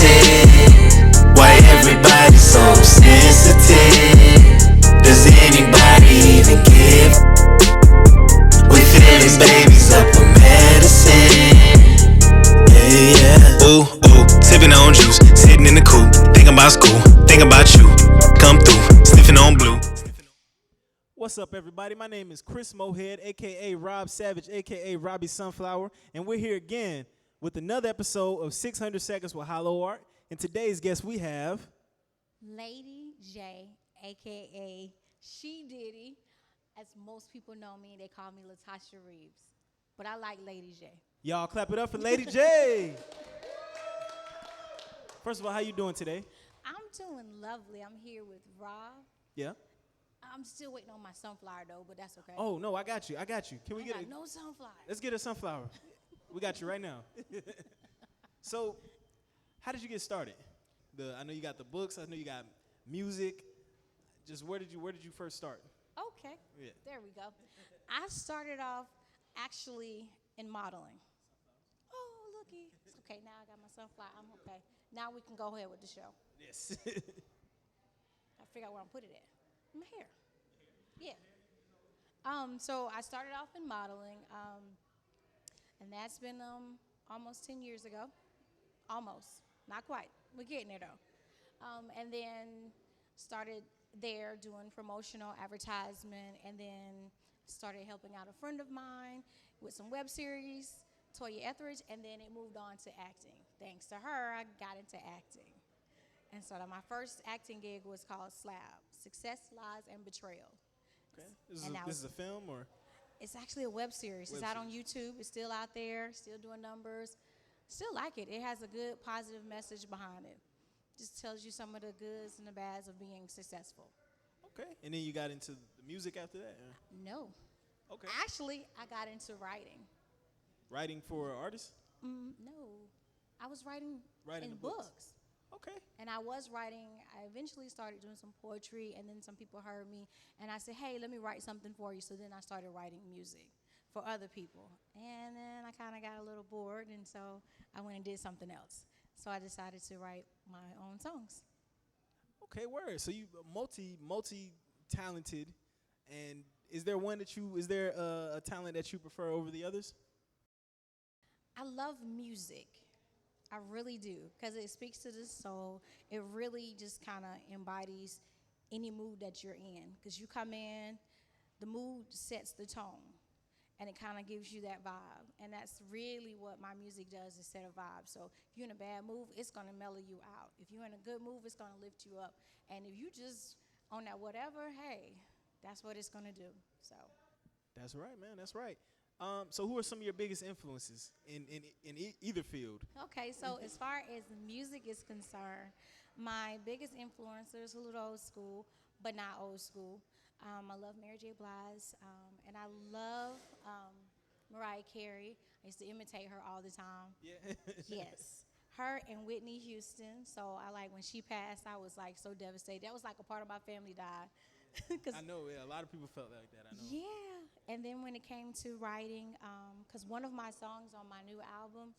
medicine. Why everybody so sensitive? Does anybody even give? We feeling babies up with medicine. Yeah, yeah. Ooh, sipping on juice, sitting in the coupe, thinking about school, thinking about you. Come through, sniffing on blue. What's up, everybody? My name is Chris Mohead, a.k.a. Rob Savage, a.k.a. Robbie Sunflower, and we're here again with another episode of 600 Seconds with HYLO Art. And today's guest we have... LADI J, a.k.a. She Diddy. As most people know me, they call me Latasha Reeves. But I like LADI J. Y'all clap it up for LADI J. First of all, how you doing today? I'm doing lovely. I'm here with Rob. Yeah? I'm still waiting on my sunflower, though, but that's okay. Oh, no, I got you. Can we get it? No sunflower. Let's get a sunflower. We got you right now. So, how did you get started? I know you got the books. I know you got music. Just where did you first start? Okay. Yeah. There we go. I started off actually in modeling. Oh, looky. It's okay, now I got my sunflower. I'm okay. Now we can go ahead with the show. Yes. I figure out where I'm put it at. In my hair. Yeah. So I started off in modeling, and that's been almost 10 years ago. Almost. Not quite. We're getting there, though. And then started there doing promotional advertisement, and then started helping out a friend of mine with some web series, Toya Etheridge, and then it moved on to acting. Thanks to her, I got into acting. And so my first acting gig was called SLAB, Success, Lies, and Betrayal. Okay. This is a film, or? It's actually a web series. It's out on YouTube. It's still out there, still doing numbers. Still like it. It has a good, positive message behind it. Just tells you some of the goods and the bads of being successful. Okay. And then you got into the music after that? No. Okay. Actually, I got into writing. Writing for artists? No. I was writing in books. Okay. And I was writing. I eventually started doing some poetry, and then some people heard me, and I said, hey, let me write something for you. So then I started writing music for other people. And then I kind of got a little bored, and so I went and did something else. So I decided to write my own songs. Okay, word. So you multi-talented, and is there a talent that you prefer over the others? I love music. I really do, because it speaks to the soul. It really just kind of embodies any mood that you're in, because you come in, the mood sets the tone, and it kind of gives you that vibe. And that's really what my music does, is set a vibe. So if you're in a bad mood, it's going to mellow you out. If you're in a good mood, it's going to lift you up. And if you just on that whatever, hey, that's what it's going to do. So that's right, man. That's right. So who are some of your biggest influences in either field? Okay, so as far as music is concerned, my biggest influencers, a little old school, but not old school. I love Mary J. Blige, and I love Mariah Carey. I used to imitate her all the time. Yeah. Yes. Her and Whitney Houston. So I like when she passed, I was like so devastated. That was like a part of my family died. I know, yeah, a lot of people felt like that, I know. Yeah, and then when it came to writing, because one of my songs on my new album,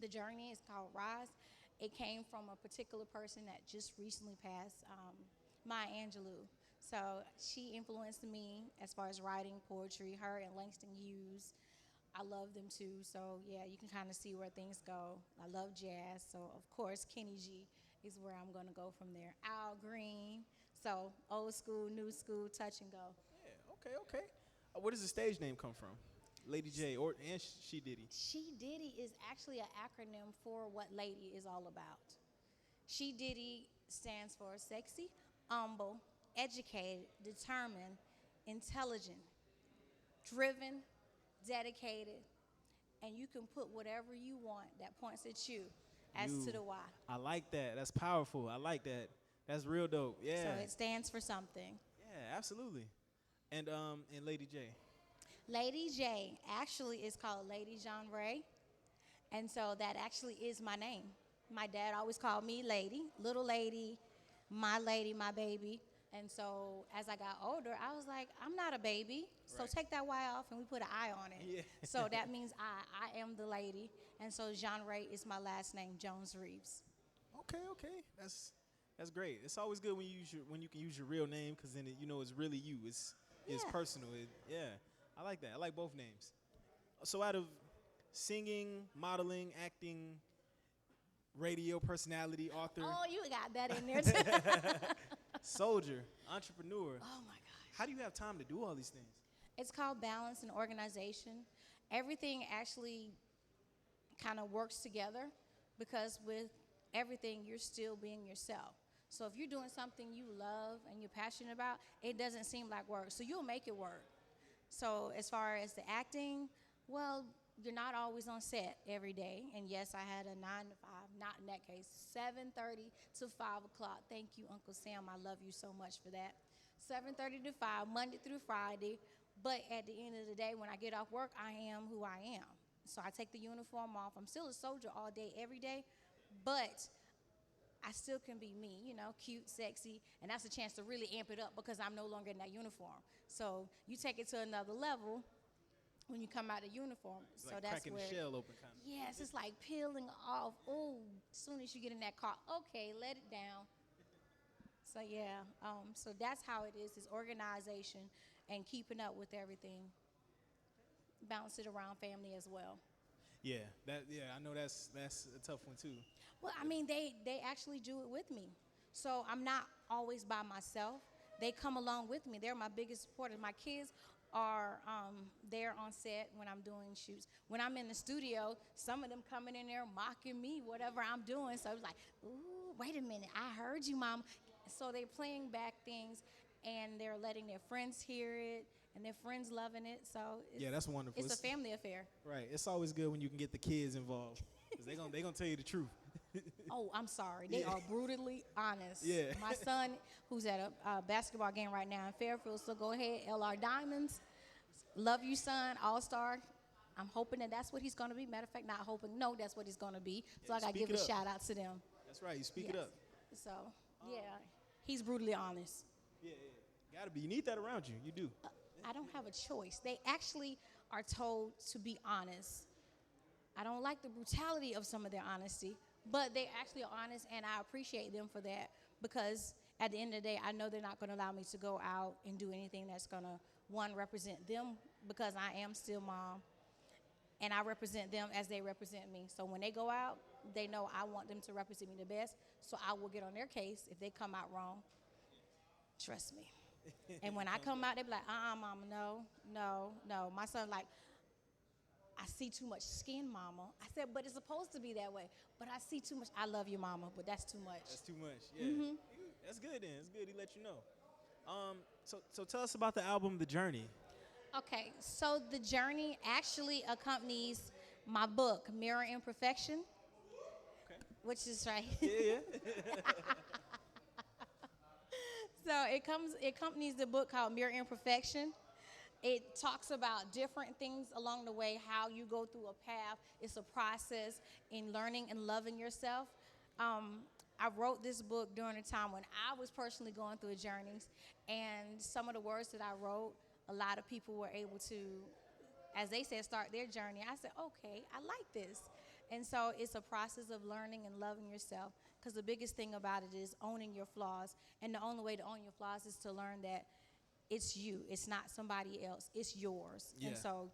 The Journey, is called Rise. It came from a particular person that just recently passed, Maya Angelou. So she influenced me as far as writing poetry. Her and Langston Hughes, I love them too. So yeah, you can kind of see where things go. I love jazz, so of course Kenny G is where I'm gonna go from there. Al Green. So old school, new school, touch and go. Yeah, okay. Where does the stage name come from? LADI J and She Diddy. She Diddy is actually an acronym for what Lady is all about. She Diddy stands for sexy, humble, educated, determined, intelligent, driven, dedicated, and you can put whatever you want that points at you as to the why. I like that. That's powerful. I like that. That's real dope. Yeah. So it stands for something. Yeah, absolutely. And LADI J. LADI J actually is called Lady Jean Ray, and so that actually is my name. My dad always called me Lady, little lady, my baby. And so as I got older, I was like, I'm not a baby. So Right. take that Y off and we put an I on it. Yeah. So that means I am the lady. And so Jean Ray is my last name, Jones Reeves. Okay. That's great. It's always good when you can use your real name because then it's really you. It's Yeah. personal. Yeah, I like that. I like both names. So out of singing, modeling, acting, radio personality, author, Oh, you got that in there too. soldier, entrepreneur, Oh my gosh. how do you have time to do all these things? It's called balance and organization. Everything actually kind of works together because with everything, you're still being yourself. So if you're doing something you love and you're passionate about, it doesn't seem like work. So you'll make it work. So as far as the acting, well, you're not always on set every day. And yes, I had a 9 to 5, not in that case, 7:30 to 5 o'clock. Thank you, Uncle Sam. I love you so much for that. 7:30 to 5, Monday through Friday. But at the end of the day, when I get off work, I am who I am. So I take the uniform off. I'm still a soldier all day, every day, but I still can be me, cute, sexy, and that's a chance to really amp it up because I'm no longer in that uniform. So you take it to another level when you come out of uniform. It's so like that's cracking where the shell open, kind of. yes, it's like peeling off. Oh, as soon as you get in that car, okay, let it down. So yeah, so that's how it is organization and keeping up with everything. Bounce it around family as well. Yeah, I know that's a tough one too. Well, I mean, they actually do it with me. So I'm not always by myself. They come along with me. They're my biggest supporters. My kids are there on set when I'm doing shoots. When I'm in the studio, some of them coming in there mocking me, whatever I'm doing. So it's like, ooh, wait a minute, I heard you, Mom. So they're playing back things, and they're letting their friends hear it, and their friends loving it. So Yeah, that's wonderful. It's a family affair. Right. It's always good when you can get the kids involved because they gonna tell you the truth. Oh, I'm sorry. They are brutally honest. Yeah. My son, who's at a basketball game right now in Fairfield, so go ahead, LR Diamonds. Love you, son, all-star. I'm hoping that's what he's going to be. Matter of fact, not hoping. No, that's what he's going to be. So I got to speak give it a up. shout out to them. That's right. You speak it Yes. up. So, yeah, he's brutally honest. Yeah. Gotta be. You need that around you. You do. I don't have a choice. They actually are told to be honest. I don't like the brutality of some of their honesty, but they actually are honest, and I appreciate them for that because at the end of the day, I know they're not going to allow me to go out and do anything that's going to, one, represent them because I am still mom, and I represent them as they represent me. So when they go out, they know I want them to represent me the best, so I will get on their case if they come out wrong. Trust me. And when I come out, they be like, Mama, no. My son like, I see too much skin, Mama. I said, but it's supposed to be that way. But I see too much. I love you, Mama, but that's too much. That's too much. Yeah. That's good then. It's good he let you know. So tell us about the album, The Journey. Okay, so The Journey actually accompanies my book, Mirror Imperfection, which is right. Yeah. So it accompanies the book called Mirror Imperfection. It talks about different things along the way, how you go through a path. It's a process in learning and loving yourself. I wrote this book during a time when I was personally going through journeys, and some of the words that I wrote, a lot of people were able to, as they said, start their journey. I said, okay, I like this. And so it's a process of learning and loving yourself, because the biggest thing about it is owning your flaws. And the only way to own your flaws is to learn that it's you. It's not somebody else. It's yours. Yeah. And so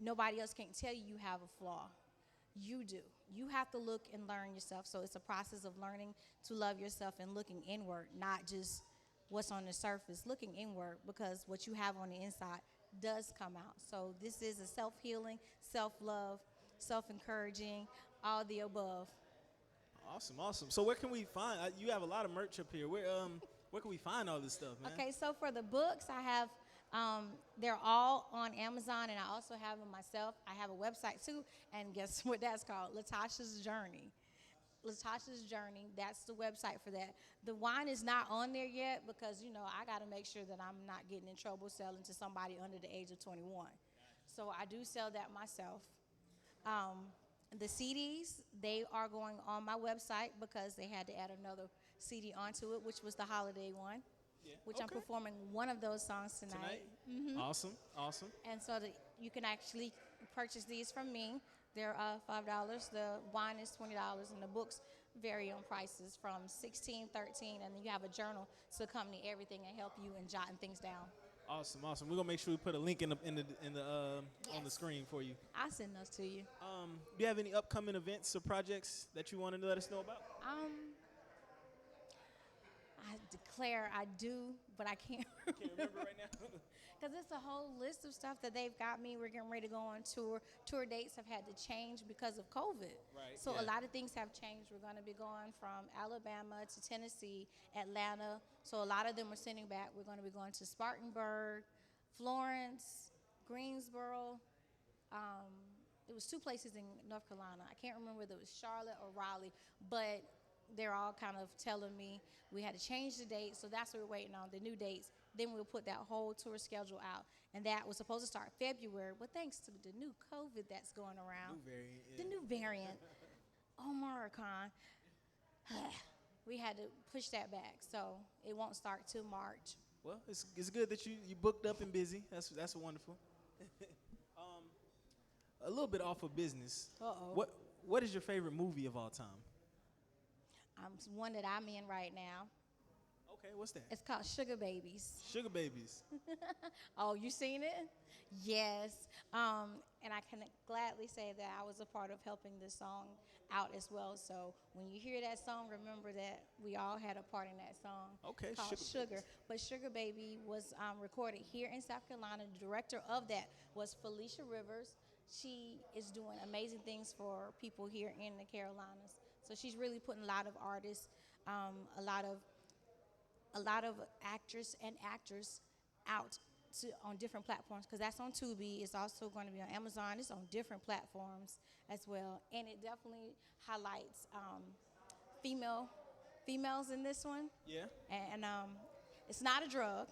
nobody else can tell you have a flaw. You do. You have to look and learn yourself. So it's a process of learning to love yourself and looking inward, not just what's on the surface, looking inward, because what you have on the inside does come out. So this is a self-healing, self-love, self-encouraging, all the above. Awesome. So where can we find? You have a lot of merch up here. Where can we find all this stuff, man? Okay, so for the books, I have, they're all on Amazon, and I also have them myself. I have a website too, and guess what that's called? Latasha's Journey. Latasha's Journey, that's the website for that. The wine is not on there yet because, I got to make sure that I'm not getting in trouble selling to somebody under the age of 21. So I do sell that myself. The CDs, they are going on my website because they had to add another CD onto it, which was the holiday one, which I'm performing one of those songs tonight. Mm-hmm. Awesome. And so you can actually purchase these from me. They're $5. The wine is $20, and the books vary on prices from 16, 13, and then you have a journal to accompany everything and help you in jotting things down. Awesome. We're gonna make sure we put a link in the on the Yes. screen for you. I'll send those to you. Do you have any upcoming events or projects that you wanted to let us know about? I declare I do, but I can't Can't remember right now. because it's a whole list of stuff that they've got me. We're getting ready to go on tour. Tour dates have had to change because of COVID. Right, So yeah. a lot of things have changed. We're going to be going from Alabama to Tennessee, Atlanta. So a lot of them are sending back. We're going to be going to Spartanburg, Florence, Greensboro. It was two places in North Carolina. I can't remember whether it was Charlotte or Raleigh, but they're all kind of telling me we had to change the date, so that's what we're waiting on, the new dates. Then we'll put that whole tour schedule out, and that was supposed to start February, but thanks to the new COVID that's going around, the new variant, Omicron, we had to push that back, so it won't start till March. Well, it's good that you booked up and busy. That's wonderful. A little bit off of business. Uh-oh. What is your favorite movie of all time? One that I'm in right now. Okay, what's that? It's called Sugar Babies. Sugar Babies. Oh, you seen it? Yes. And I can gladly say that I was a part of helping this song out as well. So when you hear that song, remember that we all had a part in that song. Okay, Called Sugar Sugar. But Sugar Baby was recorded here in South Carolina. The director of that was Felicia Rivers. She is doing amazing things for people here in the Carolinas. So she's really putting a lot of artists, a lot of actors and actors out on different platforms, because that's on Tubi. It's also going to be on Amazon. It's on different platforms as well, and it definitely highlights females in this one. Yeah. And it's not a drug.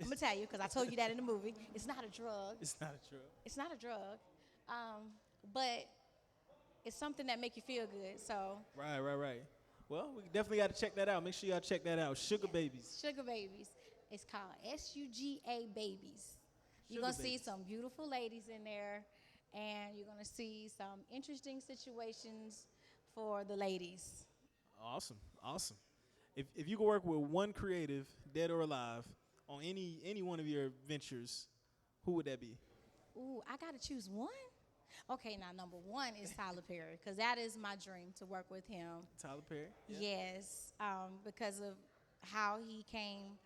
I'm gonna tell you, because I told you that in the movie. It's not a drug. It's not a drug. It's not a drug, but it's something that make you feel good. So Right. Well, we definitely got to check that out. Make sure y'all check that out. Sugar Babies. Sugar Babies. It's called SUGA Babies. You're Sugar going to see Babies. some beautiful ladies in there, and you're going to see some interesting situations for the ladies. Awesome. If you could work with one creative, dead or alive, on any one of your ventures, who would that be? Ooh, I got to choose one? Okay, now number one is Tyler Perry, because that is my dream to work with him. Tyler Perry? Yeah. Yes, because of how he came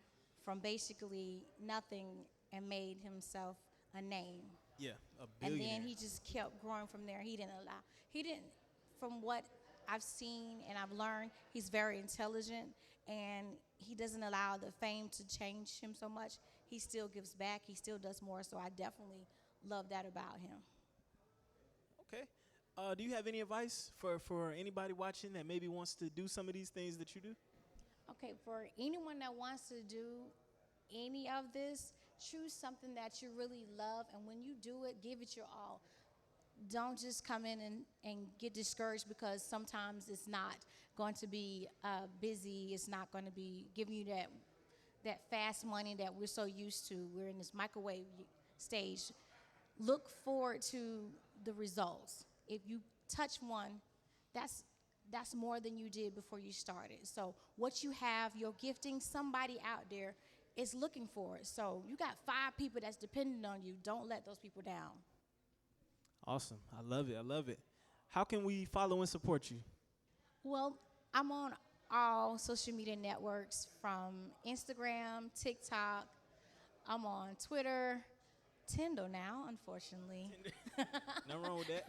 from basically nothing and made himself a name. Yeah, a And billionaire. then he just kept growing from there. He didn't, from what I've seen and I've learned, he's very intelligent, and he doesn't allow the fame to change him so much. He still gives back. He still does more. So I definitely love that about him. Okay. Do you have any advice for anybody watching that maybe wants to do some of these things that you do? Okay, for anyone that wants to do any of this, choose something that you really love, and when you do it, give it your all. Don't just come in and get discouraged because sometimes it's not going to be busy. It's not going to be giving you that fast money that we're so used to. We're in this microwave stage. Look forward to the results. If you touch one, that's more than you did before you started. So what you have, your gifting, somebody out there is looking for it. So you got 5 people that's dependent on you. Don't let those people down. Awesome. I love it. How can we follow and support you? Well, I'm on all social media networks, from Instagram, TikTok. I'm on Twitter, Tinder now, unfortunately. Nothing wrong with that.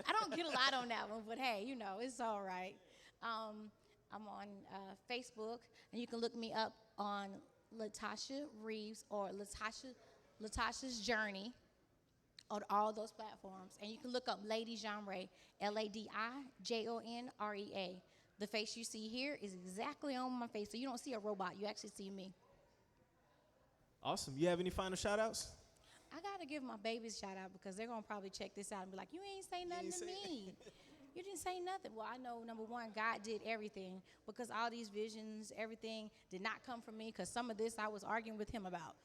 I don't get a lot on that one, but hey, it's all right. I'm on Facebook, and you can look me up on Latasha Reeves or Latasha's Journey on all those platforms. And you can look up Lady Genre, LADIJONREA. The face you see here is exactly on my face, so you don't see a robot. You actually see me. Awesome. You have any final shout-outs? I got to give my babies a shout out because they're going to probably check this out and be like, you ain't say nothing to me. You didn't say nothing. Well, I know, number one, God did everything, because all these visions, everything did not come from me, because some of this I was arguing with him about.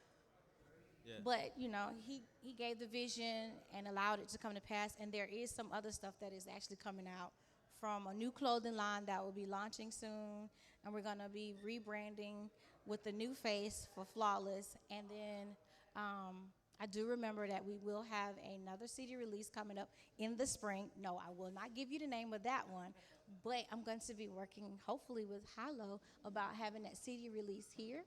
Yeah. But, he gave the vision and allowed it to come to pass, and there is some other stuff that is actually coming out from a new clothing line that will be launching soon, and we're gonna be rebranding with the new face for Flawless. And then I do remember that we will have another CD release coming up in the spring. No, I will not give you the name of that one, but I'm going to be working hopefully with HYLO about having that CD release here.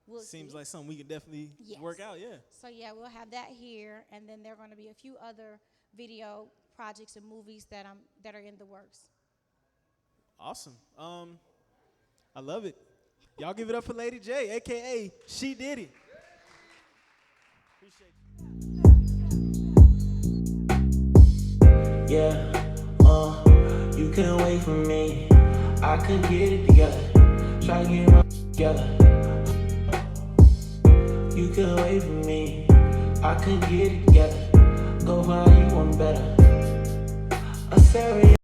We'll Seems see. like something we can definitely work out, yeah. So yeah, we'll have that here, and then there are going to be a few other video projects and movies that are in the works. Awesome. I love it. Y'all give it up for Lady J, aka She Did It. Appreciate you. Yeah, you couldn't wait for me. I could get it together. Try to get my together. You couldn't wait for me. I could get it together. Go find you one better. A serious